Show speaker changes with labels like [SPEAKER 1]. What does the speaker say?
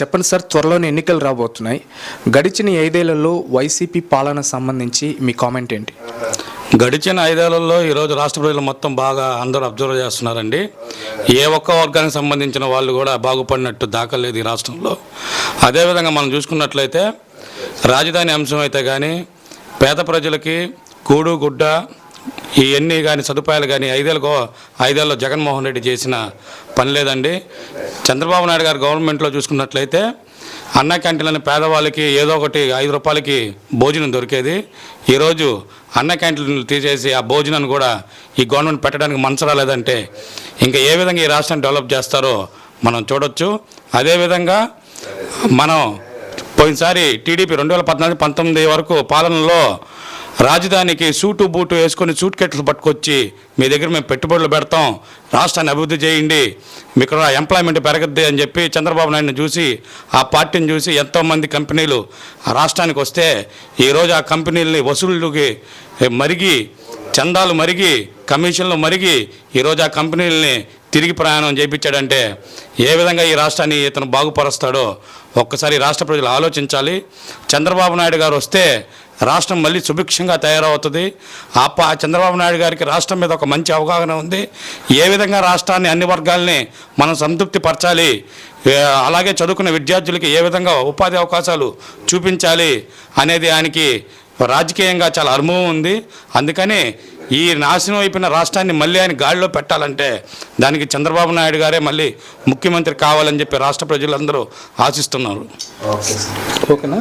[SPEAKER 1] చెప్పండి సార్, త్వరలోనే ఎన్నికలు రాబోతున్నాయి. గడిచిన 5 ఏళ్లలో వైసీపీ పాలన సంబంధించి మీ కామెంట్ ఏంటి?
[SPEAKER 2] గడిచిన 5 ఏళ్లలో ఈరోజు రాష్ట్ర ప్రజలు మొత్తం బాగా అందరూ అబ్జర్వ్ చేస్తున్నారండి. ఏ ఒక్క వర్గానికి సంబంధించిన వాళ్ళు కూడా బాగుపడినట్టు దాఖలేదు ఈ రాష్ట్రంలో. అదేవిధంగా మనం చూసుకున్నట్లయితే రాజధాని అంశం అయితే కానీ పేద ప్రజలకి కూడు గుడ్డ ఇవన్నీ కానీ సదుపాయాలు కానీ 5 ఏళ్ళలో జగన్మోహన్ రెడ్డి చేసిన పని లేదండి. చంద్రబాబు నాయుడు గారు గవర్నమెంట్లో చూసుకున్నట్లయితే అన్న క్యాంటీన్లని పేదవాళ్ళకి ఏదో ఒకటి 5 రూపాయలకి భోజనం దొరికేది. ఈరోజు అన్న క్యాంటీన్లు తీసేసి ఆ భోజనాన్ని కూడా ఈ గవర్నమెంట్ పెట్టడానికి మనసు రాలేదంటే ఇంకా ఏ విధంగా ఈ రాష్ట్రాన్ని డెవలప్ చేస్తారో మనం చూడొచ్చు. అదేవిధంగా మనం పోయినసారి టీడీపీ 2014-19 వరకు పాలనలో రాజధానికి సూటు బూటు వేసుకొని సూట్ కేసులు పట్టుకొచ్చి మీ దగ్గర మేము పెట్టుబడులు పెడతాం, రాష్ట్రాన్ని అభివృద్ధి చేయండి, మీకు ఎంప్లాయ్మెంట్ పెరగద్ది అని చెప్పి చంద్రబాబు నాయుడుని చూసి ఆ పార్టీని చూసి ఎంతోమంది కంపెనీలు ఆ రాష్ట్రానికి వస్తే ఈరోజు ఆ కంపెనీలని వసూళ్ళకి మరిగి చందాలు మరిగి కమిషన్లు మరిగి ఈరోజు ఆ కంపెనీలని తిరిగి ప్రయాణం చేయించాడంటే ఏ విధంగా ఈ రాష్ట్రాన్ని ఇతను బాగుపరుస్తాడో ఒక్కసారి రాష్ట్ర ప్రజలు ఆలోచించాలి. చంద్రబాబు నాయుడు గారు వస్తే రాష్ట్రం మళ్ళీ సుభిక్షంగా తయారవుతుంది. చంద్రబాబు నాయుడు గారికి రాష్ట్రం మీద ఒక మంచి అవగాహన ఉంది. ఏ విధంగా రాష్ట్రాన్ని అన్ని వర్గాల్ని మనం సంతృప్తి పరచాలి, అలాగే చదువుకున్న విద్యార్థులకి ఏ విధంగా ఉపాధి అవకాశాలు చూపించాలి అనేది ఆయనకి రాజకీయంగా చాలా అనుభవం ఉంది. అందుకని ఈ నాశనం అయిపోయిన రాష్ట్రాన్ని మళ్ళీ ఆయన గాడిలో పెట్టాలంటే దానికి చంద్రబాబు నాయుడు గారే మళ్ళీ ముఖ్యమంత్రి కావాలని చెప్పి రాష్ట్ర ప్రజలందరూ ఆశిస్తున్నారు.
[SPEAKER 1] ఓకేనా?